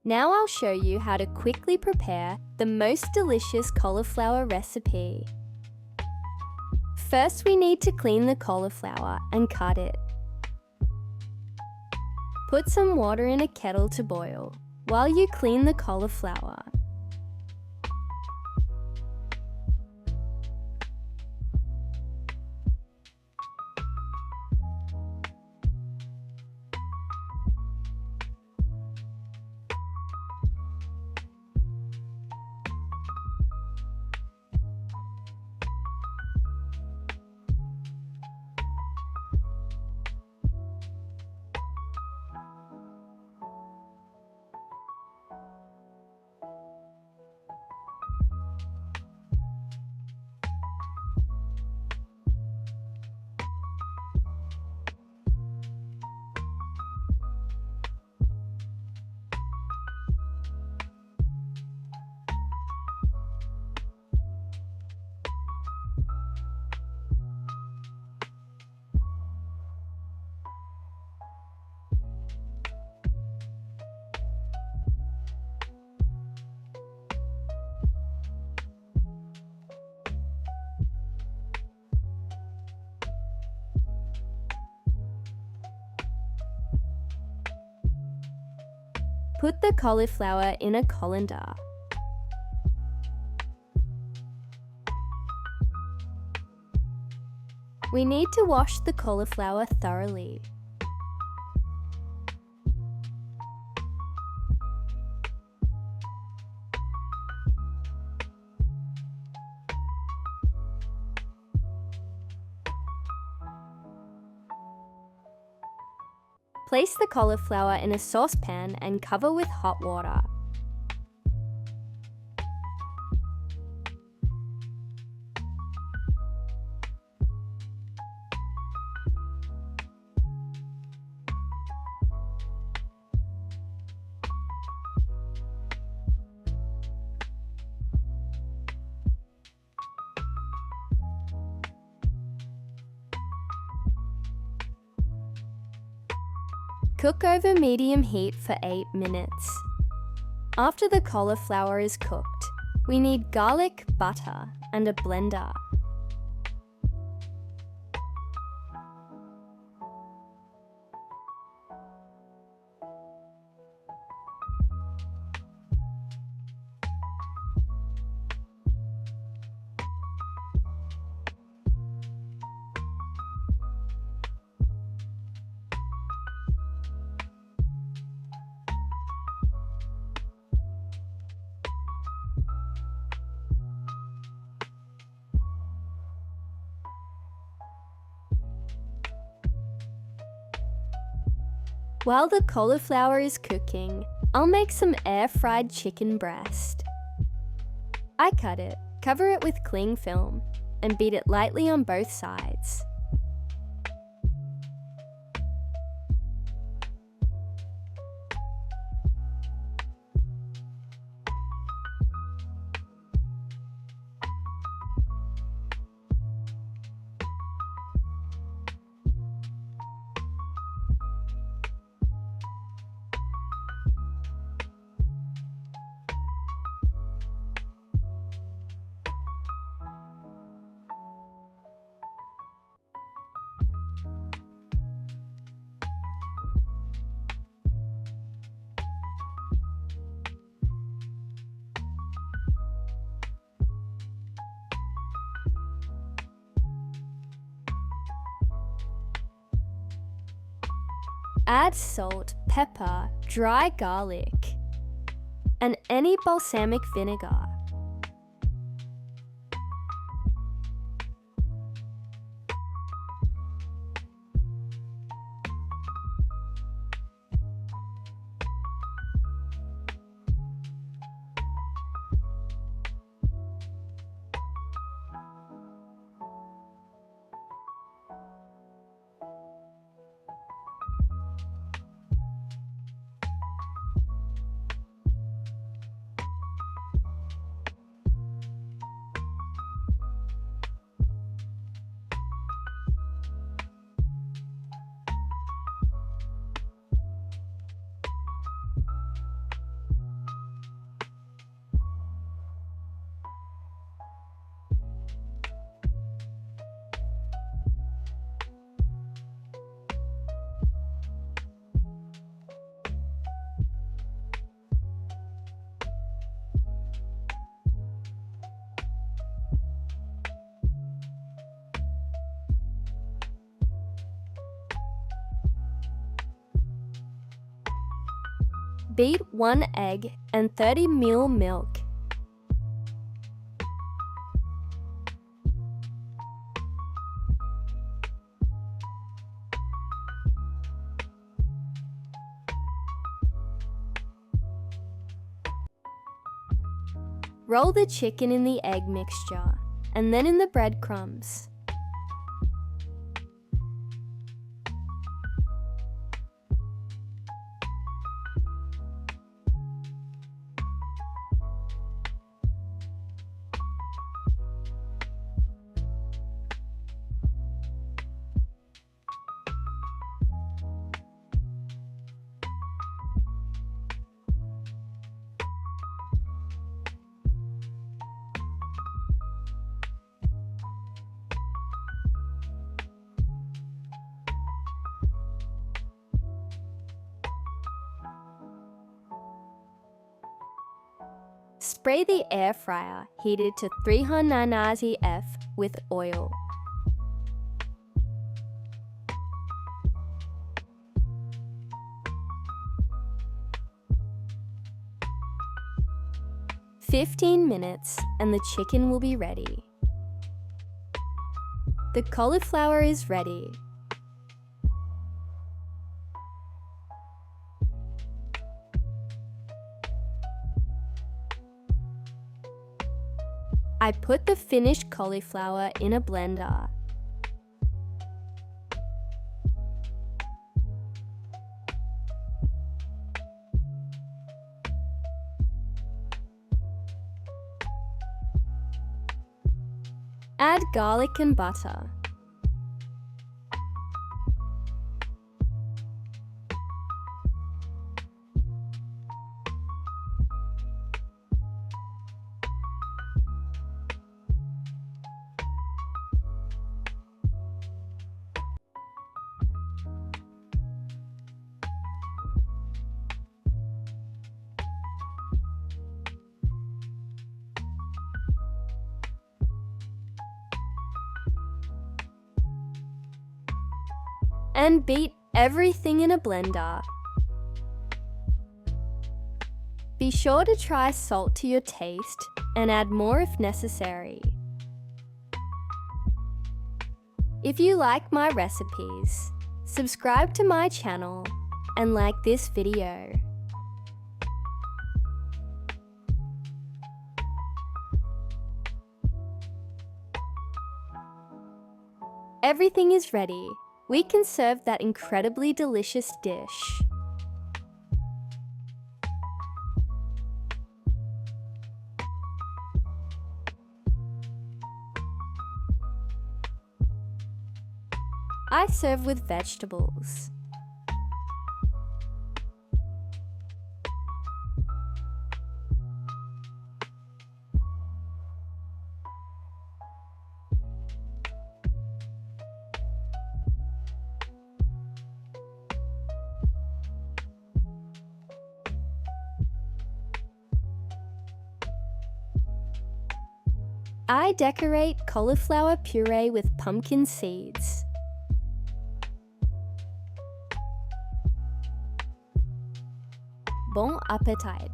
Now I'll show you how to quickly prepare the most delicious cauliflower recipe. First, we need to clean the cauliflower and cut it. Put some water in a kettle to boil while you clean the cauliflower. Put the cauliflower in a colander. We need to wash the cauliflower thoroughly. Place the cauliflower in a saucepan and cover with hot water. Cook over medium heat for 8 minutes. After the cauliflower is cooked, we need garlic, butter, and a blender. While the cauliflower is cooking, I'll make some air-fried chicken breast. I cut it, cover it with cling film, and beat it lightly on both sides. Add salt, pepper, dry garlic, and any balsamic vinegar. Beat 1 egg and 30 ml milk. Roll the chicken in the egg mixture and then in the breadcrumbs. Spray the air fryer heated to 390 F with oil. "15 minutes and the chicken will be ready. The cauliflower is ready. I put the finished cauliflower in a blender. Add garlic and butter. And beat everything in a blender. Be sure to try salt to your taste and add more if necessary. If you like my recipes, subscribe to my channel and like this video. Everything is ready. We can serve that incredibly delicious dish. I serve with vegetables. I decorate cauliflower puree with pumpkin seeds. Bon appétit!